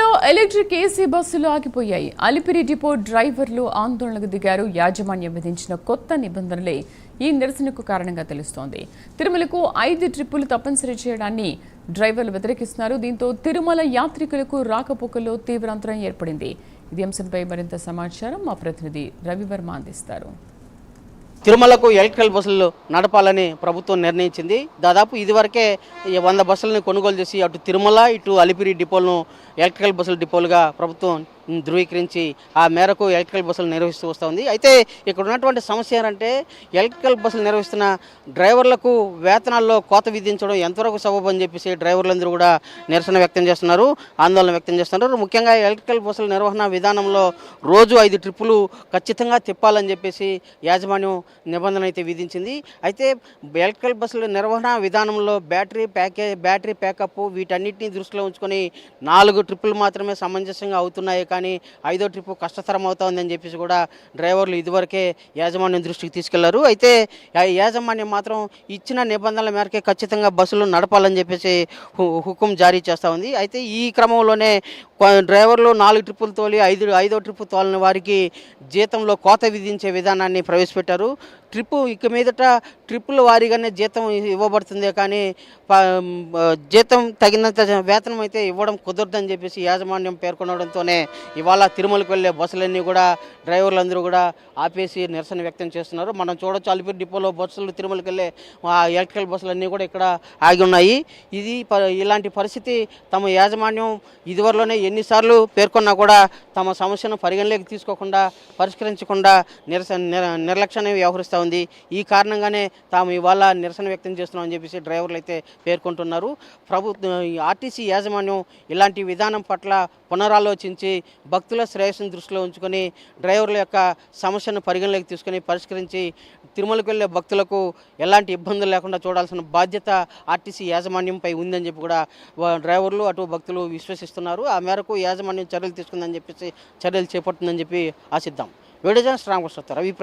తిరుమలలో electric AC బస్సులు ఆగిపోయాయి. అలిపిరి డిపో డ్రైవర్లు ఆందోళనకు దిగారు. యాజమాన్యం విధించిన కొత్త నిబంధనలే ఈ నిరసనకు కారణంగా తెలుస్తోంది. తిరుమలకు 5 ట్రిప్పులు తప్పనిసరి చేయడాన్ని డ్రైవర్లు వ్యతిరేకిస్తున్నారు. దీంతో తిరుమల యాత్రికులకు రాకపోకల్లో తీవ్ర అంతరం ఏర్పడింది. ఇది అంశంపై మరింత సమాచారం మా ప్రతినిధి రవివర్మ అందిస్తారు. తిరుమలకు ఎలక్ట్రికల్ బస్సులు నడపాలని ప్రభుత్వం నిర్ణయించింది. దాదాపు ఇదివరకే 100 బస్సులను కొనుగోలు చేసి అటు తిరుమల ఇటు అలిపిరి డిపోలను ఎలక్ట్రికల్ బస్సుల డిపోలుగా ప్రభుత్వం ధృవీకరించి ఆ మేరకు ఎలక్ట్రికల్ బస్సులు నిర్వహిస్తూ వస్తుంది. అయితే ఇక్కడ ఉన్నటువంటి సమస్య ఏంటంటే ఎలక్ట్రికల్ బస్సులు నిర్వహిస్తున్న డ్రైవర్లకు వేతనాల్లో కోత విధించడం ఎంతవరకు సబబు అని చెప్పేసి డ్రైవర్లందరూ కూడా నిరసన వ్యక్తం చేస్తున్నారు, ఆందోళన వ్యక్తం చేస్తున్నారు. ముఖ్యంగా ఎలక్ట్రికల్ బస్సుల నిర్వహణ విధానంలో రోజు 5 ట్రిప్పులు ఖచ్చితంగా తిప్పాలని చెప్పేసి యాజమాన్యం నిబంధన అయితే విధించింది. అయితే ఎలక్ట్రికల్ బస్సుల నిర్వహణ విధానంలో బ్యాటరీ ప్యాకప్ వీటన్నిటిని దృష్టిలో ఉంచుకొని 4 ట్రిప్పులు మాత్రమే సమంజసంగా అవుతున్నాయి, కానీ 5వ ట్రిప్ కష్టతరం అవుతుందని చెప్పేసి కూడా డ్రైవర్లు ఇదివరకే యాజమాన్యం దృష్టికి తీసుకెళ్లారు. అయితే యాజమాన్యం మాత్రం ఇచ్చిన నిబంధనల మేరకే ఖచ్చితంగా బస్సులు నడపాలని చెప్పేసి హుకుం జారీ చేస్తూ ఉంది. అయితే ఈ క్రమంలోనే డ్రైవర్లు 4 ట్రిప్పులు తోలి 5వ ట్రిప్పు తోలిన వారికి జీతంలో కోత విధించే విధానాన్ని ప్రవేశపెట్టారు. ఇక మీదట ట్రిప్పుల వారీగానే జీతం ఇవ్వబడుతుంది, కానీ జీతం తగినంత వేతనం అయితే ఇవ్వడం కుదరదని చెప్పేసి యాజమాన్యం పేర్కొనడంతోనే ఇవాళ తిరుమలకు వెళ్ళే బస్సులన్నీ కూడా డ్రైవర్లందరూ కూడా ఆపేసి నిరసన వ్యక్తం చేస్తున్నారు. మనం చూడొచ్చు, అలిపిరి డిపోలో బస్సులు తిరుమలకు వెళ్ళే ఎలక్ట్రికల్ బస్సులన్నీ కూడా ఇక్కడ ఆగి ఉన్నాయి. ఇలాంటి పరిస్థితి తమ యాజమాన్యం ఇదివరలోనే ఎన్నిసార్లు పేర్కొన్నా కూడా తమ సమస్యను పరిగణలోకి తీసుకోకుండా పరిష్కరించకుండా నిర్లక్ష్యాన్ని వ్యవహరిస్తూ ఉంది. ఈ కారణంగానే తాము ఇవాళ నిరసన వ్యక్తం చేస్తున్నామని చెప్పేసి డ్రైవర్లు అయితే పేర్కొంటున్నారు. ఆర్టీసీ యాజమాన్యం ఇలాంటి విధానం పట్ల పునరాలోచించి భక్తుల శ్రేయస్సును దృష్టిలో ఉంచుకొని డ్రైవర్ల యొక్క సమస్యను పరిగణలోకి తీసుకొని పరిష్కరించి తిరుమలకు వెళ్ళే భక్తులకు ఎలాంటి ఇబ్బందులు లేకుండా చూడాల్సిన బాధ్యత ఆర్టీసీ యాజమాన్యంపై ఉందని చెప్పి కూడా డ్రైవర్లు అటు భక్తులు విశ్వసిస్తున్నారు. ఆ మేరకు యాజమాన్యం చర్యలు తీసుకుందని చెప్పేసి చర్యలు చేపడుతుందని చెప్పి ఆశిద్దాం. Video journalist Ramakrishna.